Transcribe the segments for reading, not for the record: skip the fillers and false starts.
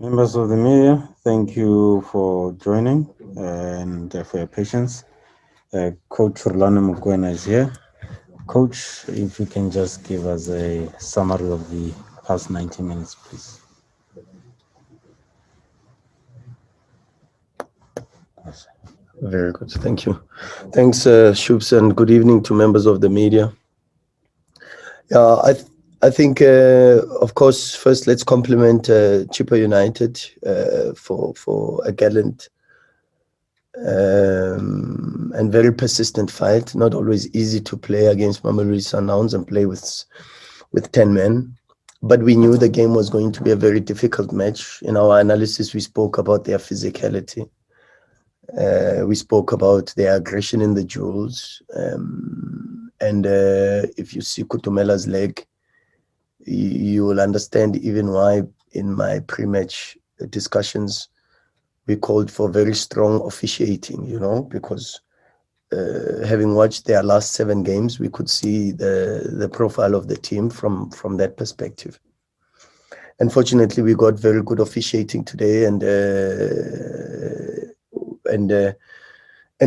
Members of the media, thank you for joining and for your patience. Coach Rhulani Mokwena is here. Coach, if you can just give us a summary of the past 90 minutes, please. Very good. Thank you. Thanks, Shoops, and good evening to members of the media. Yeah, I think, of course, first let's compliment Chippa United for a gallant and very persistent fight. Not always easy to play against Mamelodi Sundowns and play with 10 men. But we knew the game was going to be a very difficult match. In our analysis, we spoke about their physicality. We spoke about their aggression in the duels. And if you see Kutumela's leg, you will understand even why in my pre-match discussions, we called for very strong officiating, because having watched their last 7 games, we could see the profile of the team from that perspective. Unfortunately, we got very good officiating today, and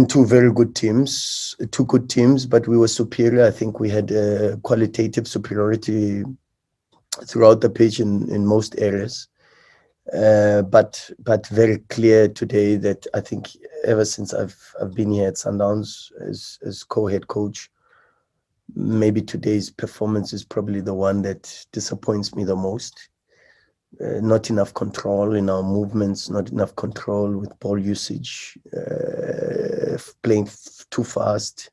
two very good teams, two good teams, but we were superior. I think we had qualitative superiority throughout the pitch in most areas. But very clear today that I think ever since I've been here at Sundowns as co-head coach, maybe today's performance is probably the one that disappoints me the most. Not enough control in our movements, not enough control with ball usage, playing too fast,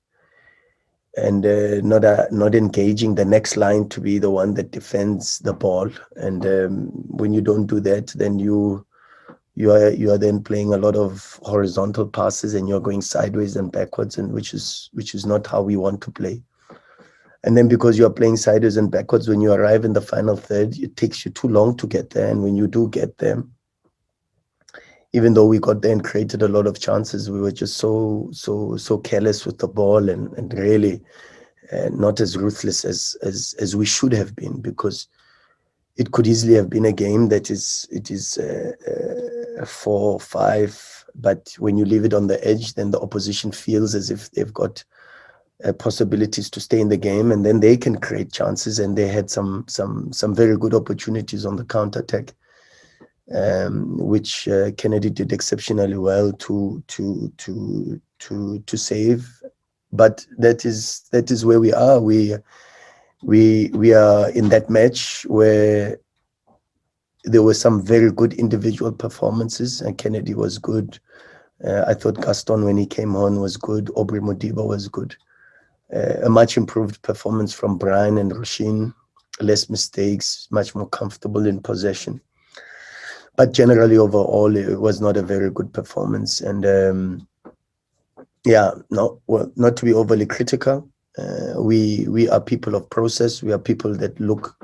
and not engaging the next line to be the one that defends the ball. And when you don't do that, then you are then playing a lot of horizontal passes, and you're going sideways and backwards, and which is not how we want to play. And then because you are playing sideways and backwards, when you arrive in the final third, it takes you too long to get there. And when you do get there, even though we got there and created a lot of chances, we were just so careless with the ball, and really not as ruthless as we should have been, because it could easily have been a game that is 4-5, but when you leave it on the edge, then the opposition feels as if they've got possibilities to stay in the game, and then they can create chances. And they had some very good opportunities on the counter attack, which Kennedy did exceptionally well to save. But that is where we are. We are in that match where there were some very good individual performances, and Kennedy was good. I thought Gaston, when he came on, was good. Aubrey Modiba was good. A much improved performance from Brian and Roshin, less mistakes, much more comfortable in possession. But generally, overall, it was not a very good performance. And not to be overly critical. We are people of process. We are people that look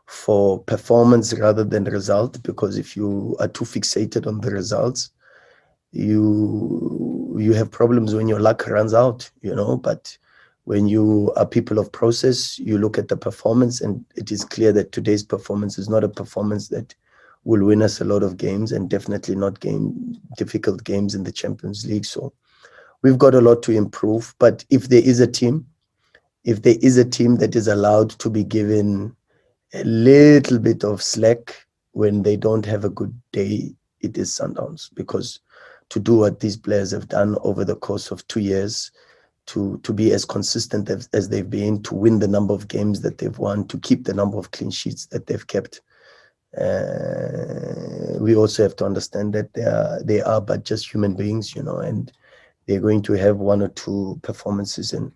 for performance rather than result, because if you are too fixated on the results, you have problems when your luck runs out, But when you are people of process, you look at the performance, and it is clear that today's performance is not a performance that will win us a lot of games, and definitely not difficult games in the Champions League. So we've got a lot to improve. But if there is a team that is allowed to be given a little bit of slack when they don't have a good day, it is Sundowns. Because to do what these players have done over the course of 2 years, to be as consistent as they've been, to win the number of games that they've won, to keep the number of clean sheets that they've kept, we also have to understand that they are but just human beings, and they're going to have one or two performances and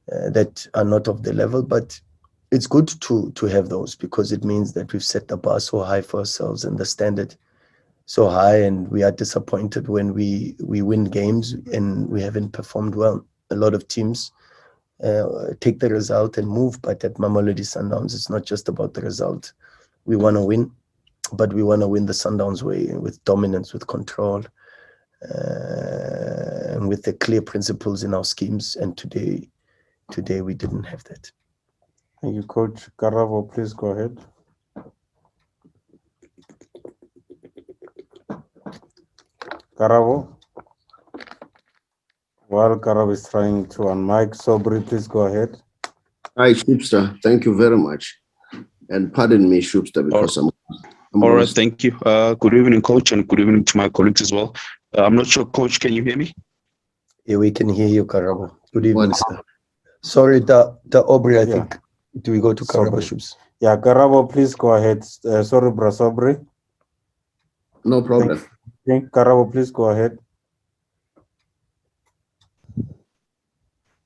that are not of the level. But it's good to have those, because it means that we've set the bar so high for ourselves and the standard so high, and we are disappointed when we win games and we haven't performed well. A lot of teams take the result and move, but at Mamelodi Sundowns, it's not just about the result. We want to win, but we want to win the Sundowns way, with dominance, with control, and with the clear principles in our schemes. And today we didn't have that. Thank you, Coach. Karavo, please go ahead. Karabo, while Karabo is trying to unmic, Sobri, please go ahead. Hi, Shubster. Thank you very much. And pardon me, Shubster, All, because I'm all right, lost. thank you. Good evening, coach, and good evening to my colleagues as well. I'm not sure, coach, can you hear me? Yeah, we can hear you, Karabo. Good evening, What? sir. Sorry, the Aubrey, I Yeah. think. Do we go to Karabo Sobri. Shubs? Yeah, Karabo, please go ahead. Sorry, bro, Sobri. No problem. Karabo, please go ahead.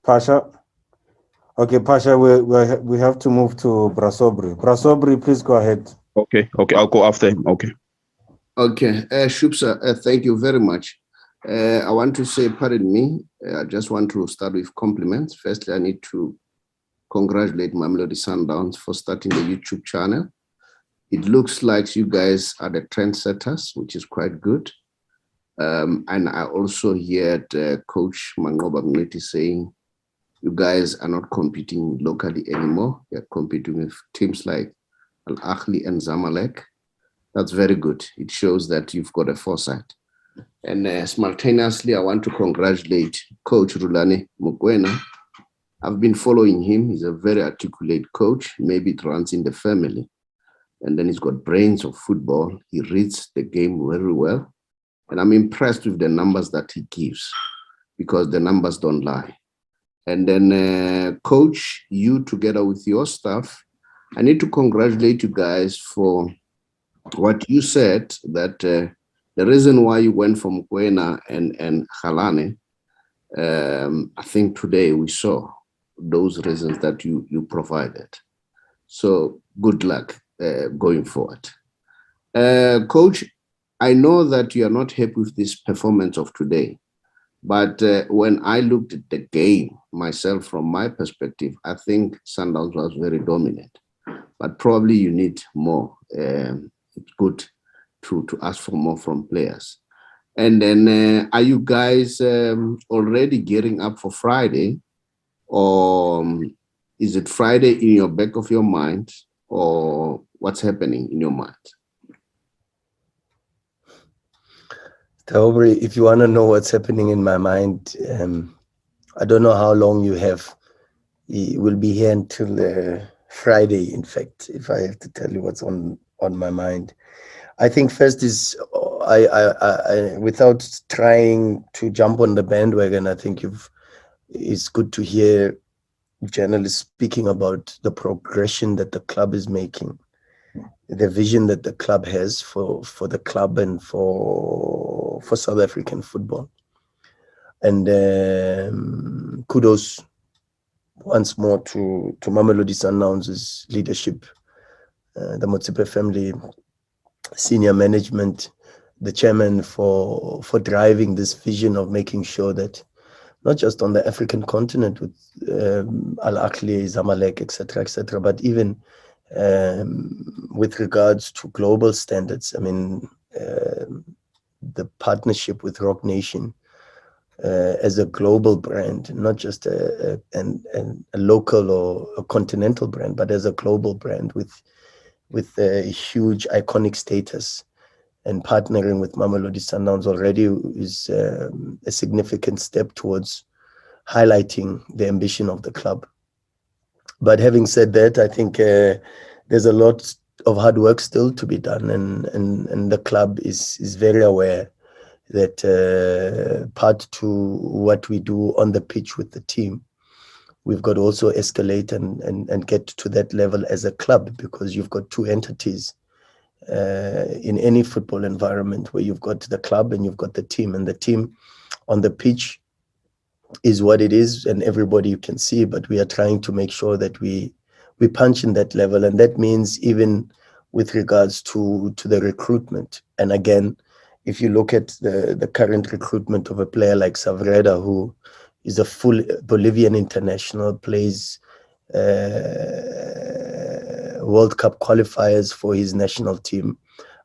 Pasha. Okay, Pasha, we have to move to Brasobri. Brasobri, please go ahead. Okay, I'll go after him. Okay. Okay, Shubster, thank you very much. I want to say, pardon me, I just want to start with compliments. Firstly, I need to congratulate Mamelodi Sundowns for starting the YouTube channel. It looks like you guys are the trendsetters, which is quite good. And I also heard Coach Mangoba Mneti saying, you guys are not competing locally anymore. You're competing with teams like Al Ahly and Zamalek. That's very good. It shows that you've got a foresight. And simultaneously, I want to congratulate Coach Rhulani Mokwena. I've been following him. He's a very articulate coach. Maybe it runs in the family. And then he's got brains of football. He reads the game very well. And I'm impressed with the numbers that he gives because the numbers don't lie. And then, Coach, you together with your staff, I need to congratulate you guys for what you said, that the reason why you went from Mokwena and Rhulani, I think today we saw those reasons that you provided. So good luck going forward. Coach, I know that you are not happy with this performance of today. But when I looked at the game myself from my perspective, I think Sundowns was very dominant. But probably you need more. It's good to ask for more from players. And then are you guys already gearing up for Friday? Or is it Friday in your back of your mind? Or what's happening in your mind? Aubrey, if you want to know what's happening in my mind, I don't know how long you have. We'll be here until Friday, in fact, if I have to tell you what's on my mind. I think first is, I without trying to jump on the bandwagon, I think it's good to hear journalists speaking about the progression that the club is making, the vision that the club has for the club and for South African football. And kudos once more to Mamelodi Sundowns' leadership, the Motsepe family, senior management, the chairman for driving this vision of making sure that not just on the African continent with Al Ahly, Zamalek, etc., but even with regards to global standards. I mean, the partnership with Rock Nation as a global brand, not just a local or a continental brand, but as a global brand with a huge iconic status. And partnering with Mamelodi Sundowns already is a significant step towards highlighting the ambition of the club. But having said that, I think there's a lot of hard work still to be done, and the club is very aware that part to what we do on the pitch with the team, we've got to also escalate and get to that level as a club, because you've got two entities in any football environment where you've got the club and you've got the team, and the team on the pitch is what it is and everybody you can see, but we are trying to make sure that we punch in that level, and that means even with regards to the recruitment. And again, if you look at the current recruitment of a player like Savreda, who is a full Bolivian international, plays World Cup qualifiers for his national team.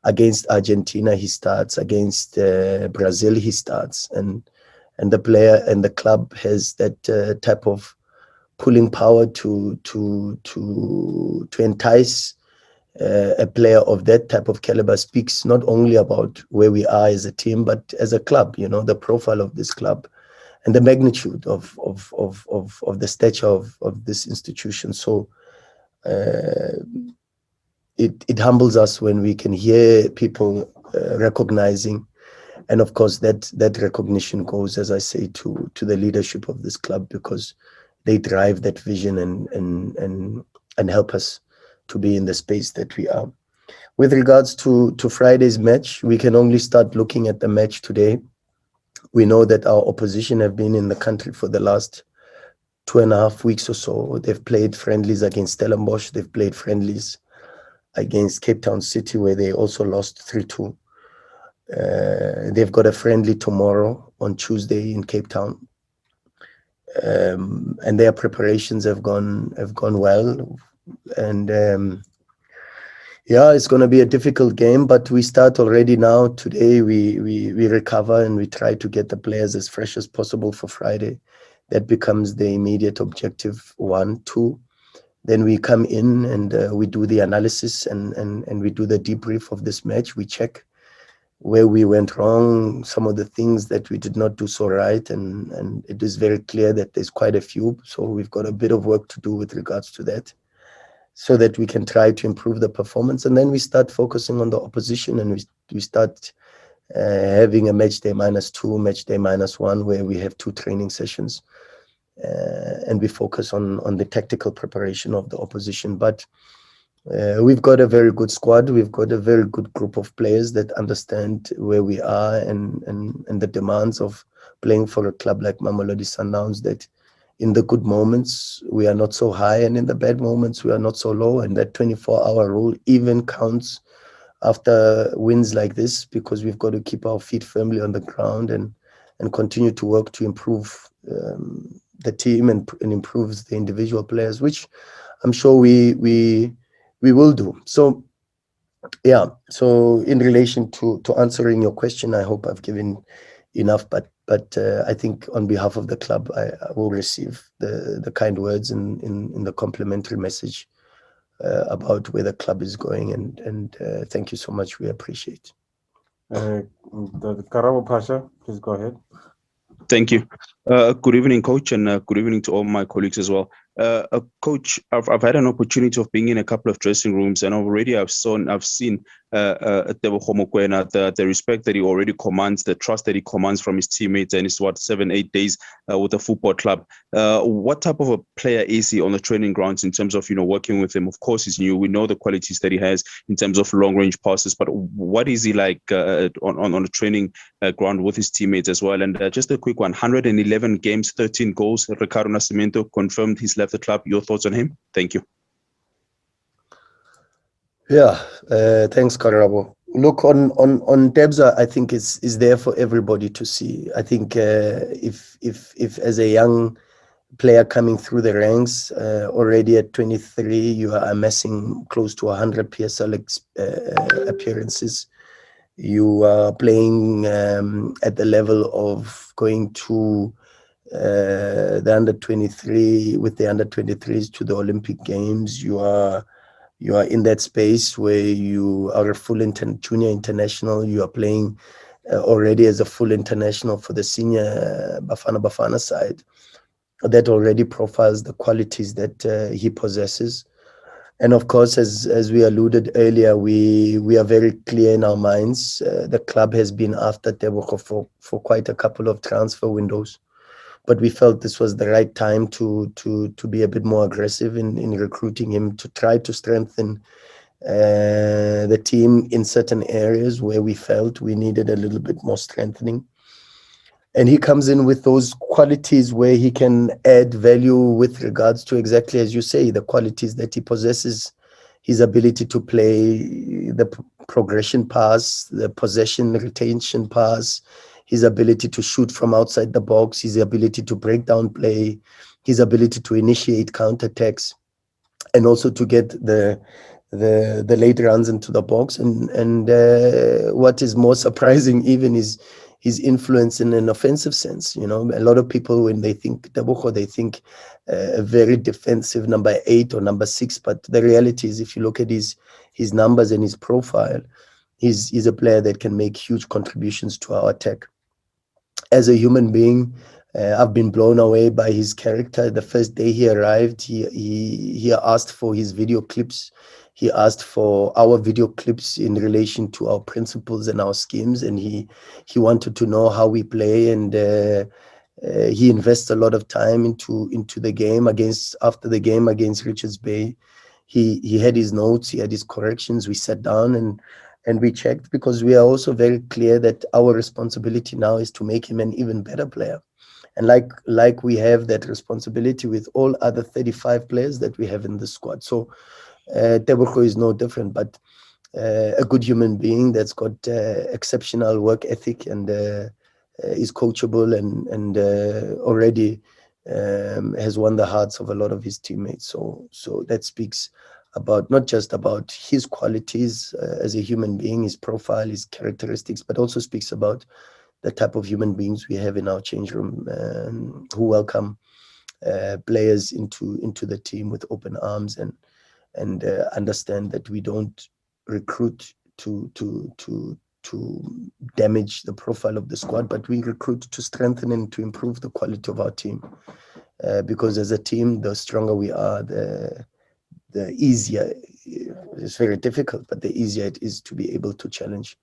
Against Argentina, he starts. Against Brazil, he starts. And the player and the club has that type of pulling power to entice a player of that type of caliber speaks not only about where we are as a team, but as a club, the profile of this club and the magnitude of the stature of this institution. So it humbles us when we can hear people recognizing, and of course that recognition goes, as I say, to the leadership of this club, because they drive that vision and help us to be in the space that we are. With regards to Friday's match, we can only start looking at the match today. We know that our opposition have been in the country for the last 2.5 weeks or so. They've played friendlies against Stellenbosch. They've played friendlies against Cape Town City, where they also lost 3-2. They've got a friendly tomorrow on Tuesday in Cape Town. And their preparations have gone well. And yeah, it's going to be a difficult game, but we start already now. Today we recover and we try to get the players as fresh as possible for Friday. That becomes the immediate objective. 1, 2. Then we come in and we do the analysis and we do the debrief of this match. We check where we went wrong, some of the things that we did not do so right, and it is very clear that there's quite a few. So we've got a bit of work to do with regards to that, so that we can try to improve the performance. And then we start focusing on the opposition, and we start having a match day -2, match day -1, where we have 2 training sessions, and we focus on the tactical preparation of the opposition. But we've got a very good squad. We've got a very good group of players that understand where we are and the demands of playing for a club like Mamelodi Sundowns, that in the good moments we are not so high, and in the bad moments we are not so low. And that 24-hour rule even counts after wins like this, because we've got to keep our feet firmly on the ground and continue to work to improve the team and improves the individual players, which I'm sure we will do. So yeah, so in relation to answering your question, I hope I've given enough, but I think on behalf of the club, I will receive the kind words in the complimentary message about where the club is going, and thank you so much. We appreciate. The Karabo Pasha, please go ahead. Thank you. Good evening, Coach, and good evening to all my colleagues as well. Coach, I've had an opportunity of being in a couple of dressing rooms, and already I've seen Mokwena, the respect that he already commands, the trust that he commands from his teammates, and his 7-8 days with the football club. What type of a player is he on the training grounds in terms of working with him? Of course, he's new. We know the qualities that he has in terms of long range passes, but what is he like on the training ground with his teammates as well? And just a quick one: 111 games, 13 goals. Ricardo Nascimento confirmed he's left the club. Your thoughts on him? Thank you. Yeah, thanks, Karabo. Look, on Debza, I think is there for everybody to see. I think if as a young player coming through the ranks, already at 23, you are amassing close to 100 PSL appearances. You are playing at the level of going to the under 23 with the under 23s to the Olympic Games. You are in that space where you are a full junior international. You are playing already as a full international for the senior Bafana side. That already profiles the qualities that he possesses. And of course, as we alluded earlier, we are very clear in our minds. The club has been after Tebogo for quite a couple of transfer windows, but we felt this was the right time to be a bit more aggressive in recruiting him, to try to strengthen the team in certain areas where we felt we needed a little bit more strengthening. And he comes in with those qualities where he can add value with regards to, exactly as you say, the qualities that he possesses, his ability to play the progression pass, the possession retention pass, his ability to shoot from outside the box, his ability to break down play, his ability to initiate counterattacks, and also to get the late runs into the box. And what is more surprising even is his influence in an offensive sense. You know, a lot of people, when they think Tebogo, they think a very defensive number 8 or number 6. But the reality is, if you look at his numbers and his profile, he's a player that can make huge contributions to our attack. As a human being, I've been blown away by his character. The first day he arrived, he asked for his video clips. He asked for our video clips in relation to our principles and our schemes, and he wanted to know how we play. And he invests a lot of time into the game. After the game against Richards Bay, he had his notes, he had his corrections. We sat down and we checked, because we are also very clear that our responsibility now is to make him an even better player. And like we have that responsibility with all other 35 players that we have in the squad. So Tebogo is no different, but a good human being that's got exceptional work ethic, and is coachable, and already has won the hearts of a lot of his teammates. So that speaks about not just about his qualities as a human being, his profile, his characteristics, but also speaks about the type of human beings we have in our change room, who welcome players into the team with open arms, and understand that we don't recruit to damage the profile of the squad, but we recruit to strengthen and to improve the quality of our team. Because as a team, the stronger we are, the easier. It's very difficult, but the easier it is to be able to challenge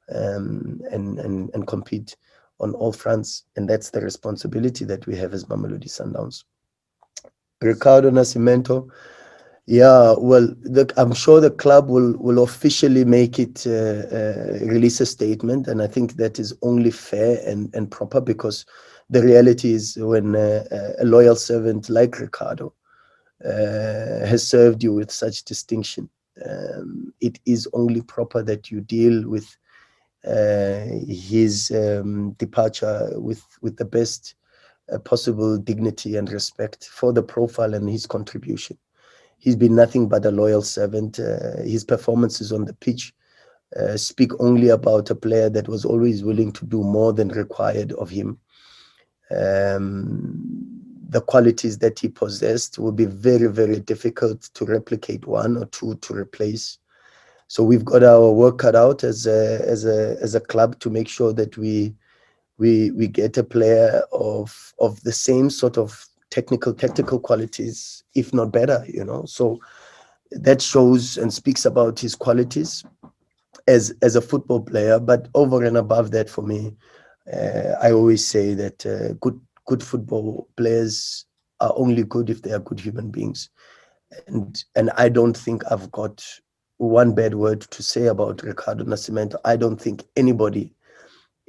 and compete on all fronts. And that's the responsibility that we have as Mamelodi Sundowns. Ricardo Nascimento, yeah, well, I'm sure the club will officially make it, release a statement, and I think that is only fair and proper, because the reality is, when a loyal servant like Ricardo has served you with such distinction, it is only proper that you deal with his departure with the best possible dignity and respect for the profile and his contribution. He's been nothing but a loyal servant. His performances on the pitch speak only about a player that was always willing to do more than required of him. The qualities that he possessed will be very, very difficult to replicate, one or two to replace. So we've got our work cut out as a club to make sure that we get a player of the same sort of tactical qualities, if not better, you know. So that shows and speaks about his qualities as a football player. But over and above that, for me, I always say that good football players are only good if they are good human beings. And I don't think I've got one bad word to say about Ricardo Nascimento. I don't think anybody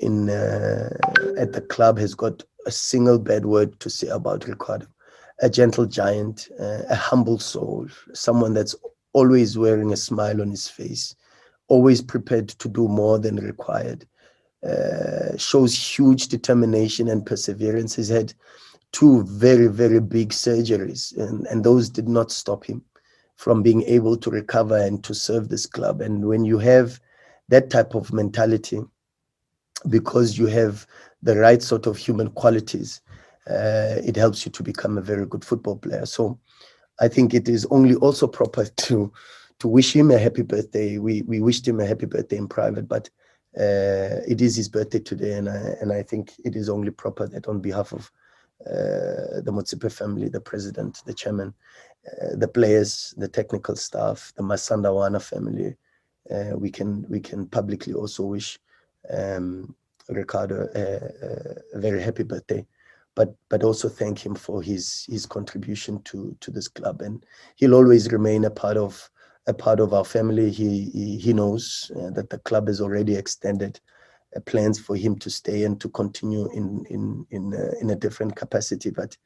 at the club has got a single bad word to say about Ricardo. A gentle giant, a humble soul, someone that's always wearing a smile on his face, always prepared to do more than required, shows huge determination and perseverance. He's had 2 very, very big surgeries, and those did not stop him from being able to recover and to serve this club. And when you have that type of mentality, because you have the right sort of human qualities, it helps you to become a very good football player. So I think it is only also proper to wish him a happy birthday. We wished him a happy birthday in private, but it is his birthday today, and I think it is only proper that on behalf of the Motsepe family, the president, the chairman, the players, the technical staff, the Masandawana family, we can publicly also wish Ricardo a very happy birthday, but also thank him for his contribution to this club, and he'll always remain a part of our family. He knows that the club has already extended plans for him to stay and to continue in a different capacity, but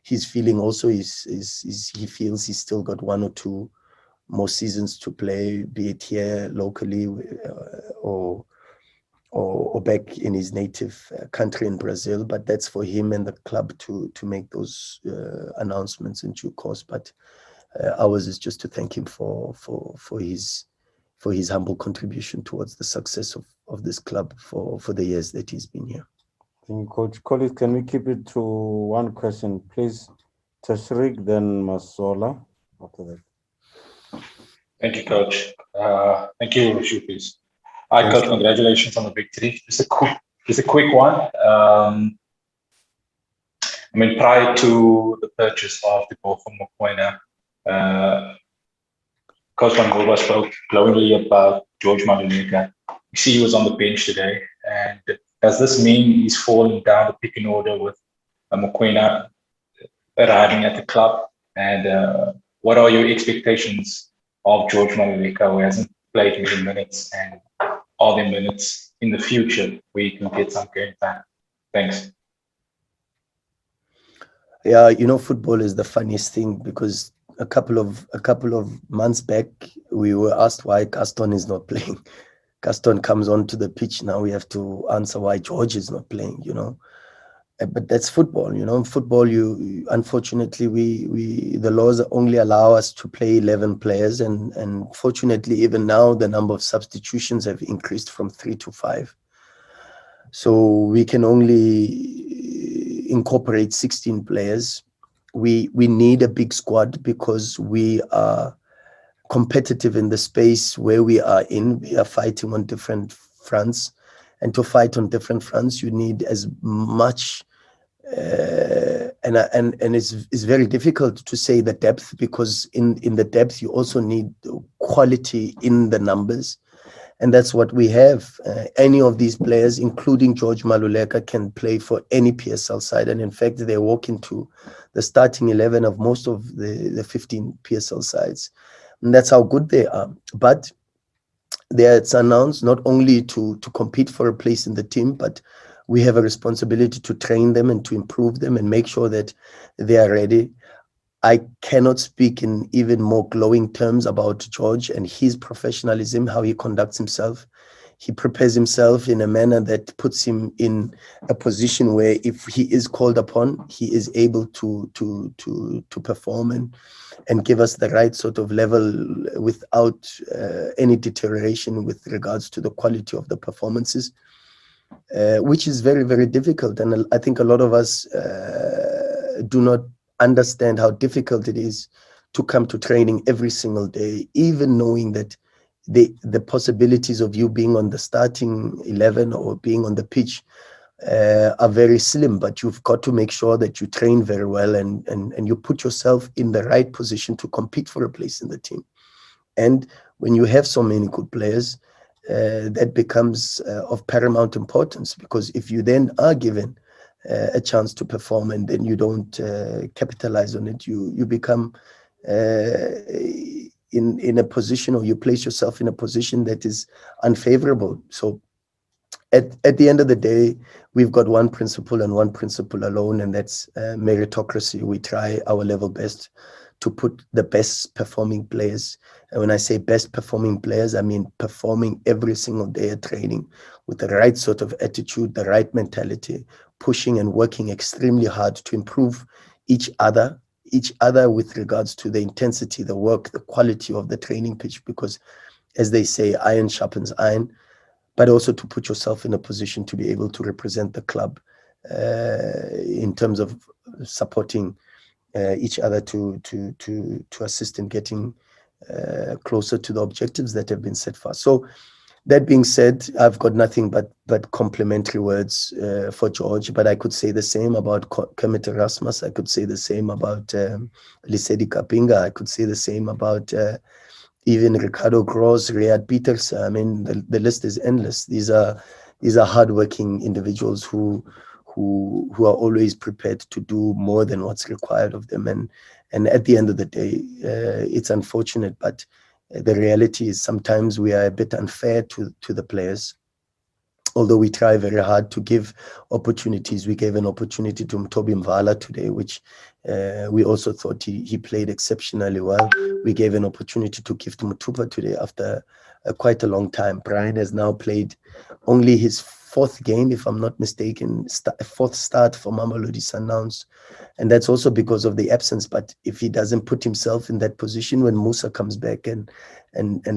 his feeling also is he feels he's still got 1 or 2 more seasons to play, be it here locally or back in his native country in Brazil. But that's for him and the club to make those announcements in due course. But ours is just to thank him for his for his humble contribution towards the success of this club for the years that he's been here. Thank you, Coach. Colleagues, can we keep it to one question, please? Tashrik, then Masola after that. Thank you, Coach. Thank you, Shupis. Hi, Coach. Congratulations on the victory. Just a quick one. I mean, prior to the purchase of the ball from Mokwena, Coach Van Gogh spoke glowingly about George Maluleka. You see he was on the bench today. And does this mean he's falling down the picking order with Mokwena arriving at the club? And what are your expectations of George Maluleka, who hasn't played many minutes, and are there minutes in the future where you can get some game time? Thanks. Yeah, you know, football is the funniest thing, because a couple of months back we were asked why Gaston is not playing. Gaston comes onto the pitch, now we have to answer why George is not playing, you know. But that's football, you know. Football, you unfortunately the laws only allow us to play 11 players, and fortunately even now the number of substitutions have increased from 3 to 5. So we can only incorporate 16 players. We need a big squad because we are competitive in the space where we are in. We are fighting on different fronts, and to fight on different fronts you need as much and it's very difficult to say the depth, because in the depth you also need quality in the numbers, and that's what we have. Any of these players, including George Maluleka, can play for any PSL side, and in fact they walk into the starting 11 of most of the 15 PSL sides, and that's how good they are. But they're at Sundowns not only to compete for a place in the team, but we have a responsibility to train them and to improve them and make sure that they are ready. I cannot speak in even more glowing terms about George and his professionalism, how he conducts himself. He prepares himself in a manner that puts him in a position where if he is called upon, he is able to perform and give us the right sort of level without any deterioration with regards to the quality of the performances. Which is very, very difficult. And I think a lot of us do not understand how difficult it is to come to training every single day, even knowing that the possibilities of you being on the starting 11 or being on the pitch are very slim. But you've got to make sure that you train very well and you put yourself in the right position to compete for a place in the team. And when you have so many good players, that becomes of paramount importance, because if you then are given a chance to perform and then you don't capitalize on it, you become in a position, or you place yourself in a position that is unfavorable. So at the end of the day, we've got one principle and one principle alone, and that's meritocracy. We try our level best to put the best performing players. And when I say best performing players, I mean performing every single day at training with the right sort of attitude, the right mentality, pushing and working extremely hard to improve each other with regards to the intensity, the work, the quality of the training pitch, because as they say, iron sharpens iron, but also to put yourself in a position to be able to represent the club in terms of supporting each other to assist in getting closer to the objectives that have been set for us. So that being said, I've got nothing but complimentary words for George, but I could say the same about Kermit Erasmus. I could say the same about Lisedi Kapinga. I could say the same about even Ricardo Gross, Riyad Peters. I mean, the list is endless. These are hardworking individuals who are always prepared to do more than what's required of them. And at the end of the day, it's unfortunate, but the reality is sometimes we are a bit unfair to the players. Although we try very hard to give opportunities. We gave an opportunity to Mtobi Mvala today, which we also thought he played exceptionally well. We gave an opportunity to Gift Mutupa today after quite a long time. Brian has now played only his fourth game, if I'm not mistaken, fourth start for Mamelodi Sundowns. And that's also because of the absence. But if he doesn't put himself in that position when Musa comes back and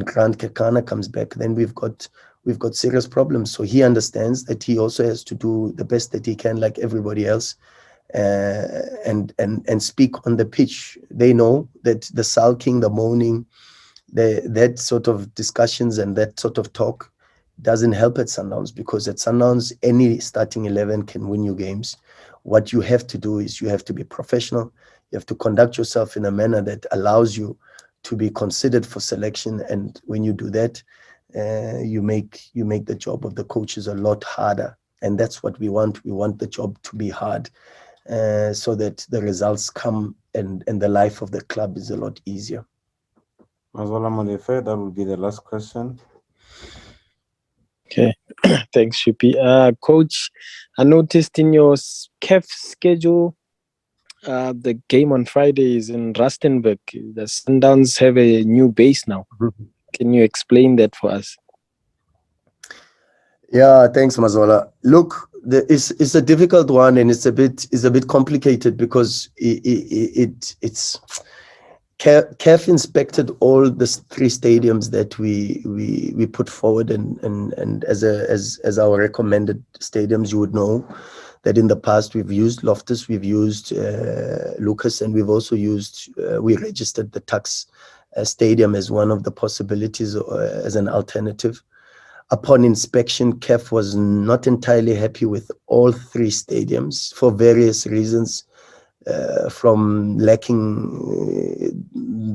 Grant Kekana comes back, then we've got serious problems. So he understands that he also has to do the best that he can, like everybody else, and speak on the pitch. They know that the sulking, the moaning, that sort of discussions and that sort of talk doesn't help at Sundowns, because at Sundowns, any starting 11 can win you games. What you have to do is you have to be professional. You have to conduct yourself in a manner that allows you to be considered for selection. And when you do that, you make the job of the coaches a lot harder. And that's what we want. We want the job to be hard, so that the results come and the life of the club is a lot easier. Mazola Molefe, that will be the last question. Okay, thanks, Chippa. Coach, I noticed in your CAF schedule, the game on Friday is in Rustenburg. The Sundowns have a new base now. Can you explain that for us? Yeah, thanks, Mazola. Look, it's a difficult one, and it's a bit complicated because it's CAF inspected all the 3 stadiums that we put forward, and as our recommended stadiums. You would know that in the past we've used Loftus, we've used Lucas, and we've also used we registered the Tuks Stadium as one of the possibilities, as an alternative. Upon inspection, CAF was not entirely happy with all 3 stadiums for various reasons, from lacking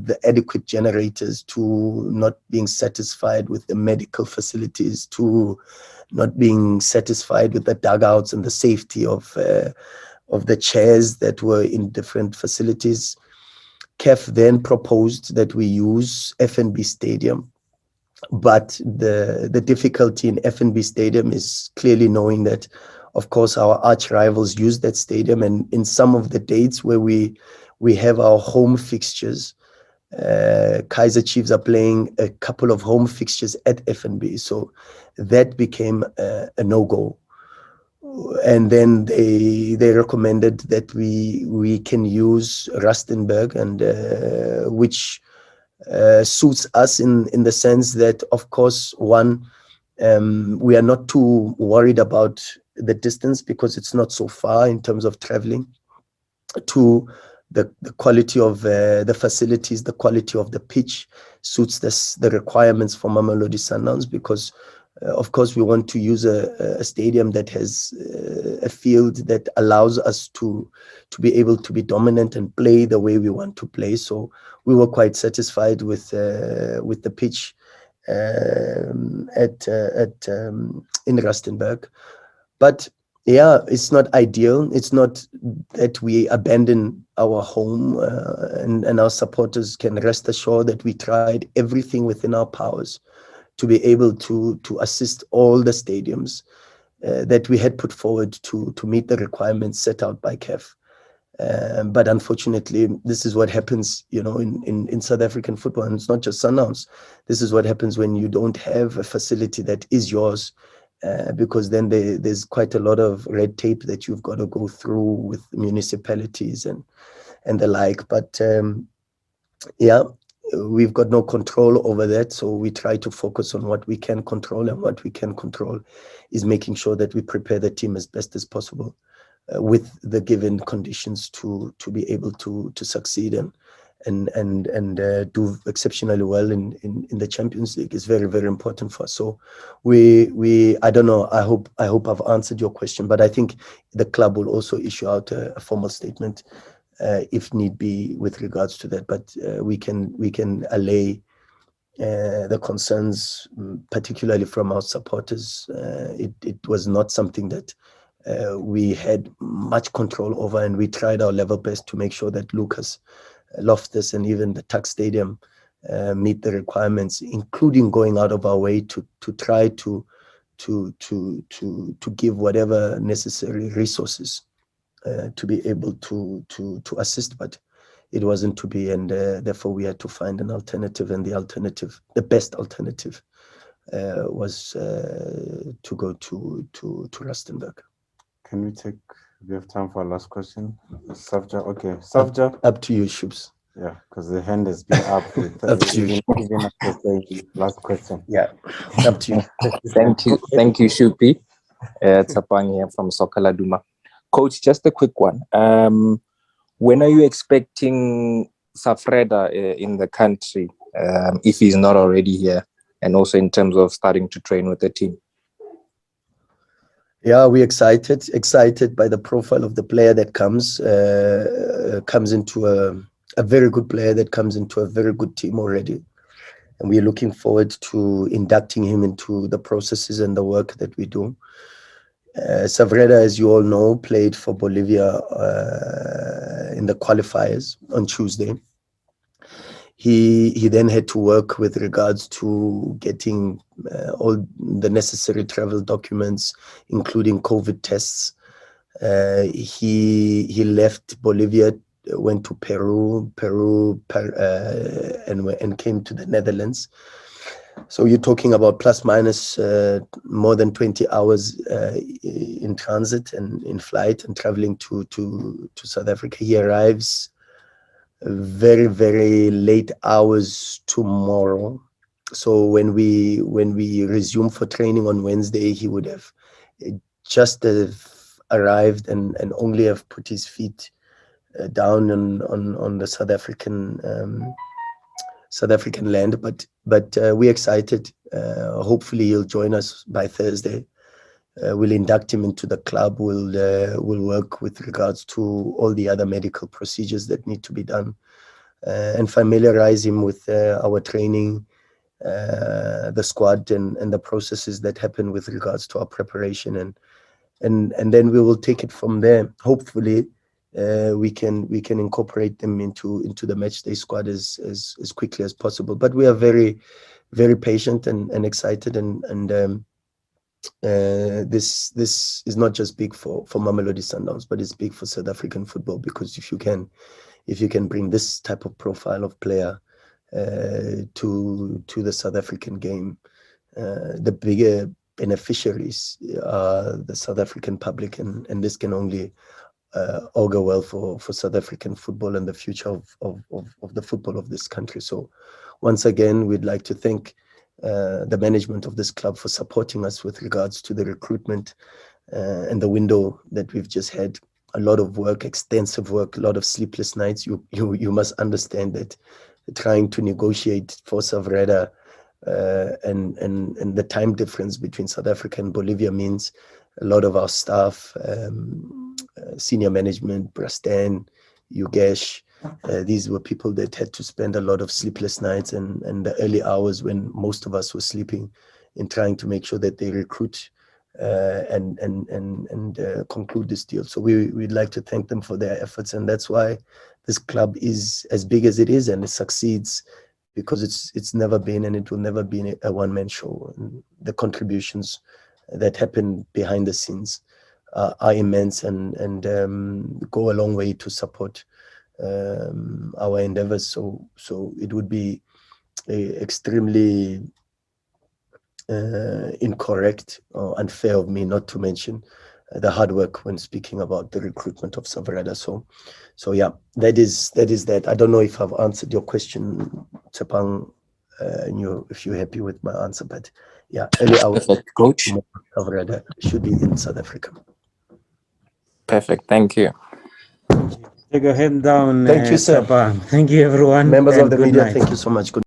the adequate generators, to not being satisfied with the medical facilities, to not being satisfied with the dugouts and the safety of the chairs that were in different facilities. CAF then proposed that we use FNB Stadium. But the difficulty in FNB Stadium is clearly knowing that, of course, our arch rivals use that stadium, and in some of the dates where we have our home fixtures, Kaizer Chiefs are playing a couple of home fixtures at FNB, so that became a no-go. And then they recommended that we can use Rustenburg, and which suits us in the sense that, of course, one, we are not too worried about the distance because it's not so far in terms of traveling. Two, the quality of the facilities, the quality of the pitch suits the requirements for Mamelodi Sundowns, because of course we want to use a stadium that has a field that allows us to be able to be dominant and play the way we want to play. So we were quite satisfied with the pitch in Rustenburg. But yeah, it's not ideal. It's not that we abandon our home, and our supporters can rest assured that we tried everything within our powers to be able to assist all the stadiums that we had put forward to meet the requirements set out by CAF. But unfortunately, this is what happens, in South African football, and it's not just Sundowns. This is what happens when you don't have a facility that is yours, because then there's quite a lot of red tape that you've got to go through with municipalities and the like. But yeah, we've got no control over that, so we try to focus on what we can control, and what we can control is making sure that we prepare the team as best as possible with the given conditions to be able to succeed and do exceptionally well in the Champions League. Is very, very important for us. So I don't know, I hope I've answered your question, but I think the club will also issue out a formal statement if need be with regards to that. But we can allay the concerns, particularly from our supporters. It was not something that we had much control over, and we tried our level best to make sure that Lucas, Loftus, and even the Tuks Stadium meet the requirements, including going out of our way to try to give whatever necessary resources to be able to assist. But it wasn't to be, and therefore we had to find an alternative, and the best alternative was to go to Rustenburg. Can we have time for a last question? Savja, okay. Savja? Up to you, Shubs. Yeah, because the hand has been up with Up to you. even after saying last question. Yeah, up to you. Thank you, Shupi. Tsapang here from Sokala Duma. Coach, just a quick one. When are you expecting Safreda in the country, if he's not already here, and also in terms of starting to train with the team? Yeah, we're excited by the profile of the player that comes into a very good player that comes into a very good team already. And we're looking forward to inducting him into the processes and the work that we do. Safreda, as you all know, played for Bolivia in the qualifiers on Tuesday. He then had to work with regards to getting all the necessary travel documents, including COVID tests. He left Bolivia, went to Peru, and came to the Netherlands. So you're talking about plus minus more than 20 hours in transit and in flight and traveling to South Africa. He arrives very, very late hours tomorrow. So when we resume for training on Wednesday, he would have just arrived and only have put his feet down on the South African land. But we're excited. Hopefully he'll join us by Thursday. We'll induct him into the club. We'll work with regards to all the other medical procedures that need to be done, and familiarize him with our training, the squad, and the processes that happen with regards to our preparation, and then we will take it from there. Hopefully, we can incorporate them into the matchday squad as quickly as possible. But we are very, very patient and excited, and this is not just big for Mamelodi Sundowns, but it's big for South African football, because if you can bring this type of profile of player to the South African game, the bigger beneficiaries are the South African public, and this can only augur well for South African football and the future of the football of this country. So once again, we'd like to thank the management of this club for supporting us with regards to the recruitment and the window that we've just had. A lot of work, extensive work, a lot of sleepless nights. You must understand that trying to negotiate for Safreda and the time difference between South Africa and Bolivia means a lot of our staff, senior management, Brastan, Yugesh, these were people that had to spend a lot of sleepless nights and the early hours when most of us were sleeping in trying to make sure that they recruit and conclude this deal. So we'd like to thank them for their efforts, and that's why this club is as big as it is, and it succeeds because it's never been, and it will never be, a one-man show. And the contributions that happen behind the scenes are immense and go a long way to support our endeavors. So it would be extremely incorrect or unfair of me not to mention the hard work when speaking about the recruitment of Safreda. So yeah, that is that. I don't know if I've answered your question, Tsapang, if you're happy with my answer, but yeah, early hours, Perfect, Coach. Safreda should be in South Africa. Perfect, thank you. Take your head down. Thank you, sir. Tsapang. Thank you, everyone. Members and of the good media, night. thank you so much. Good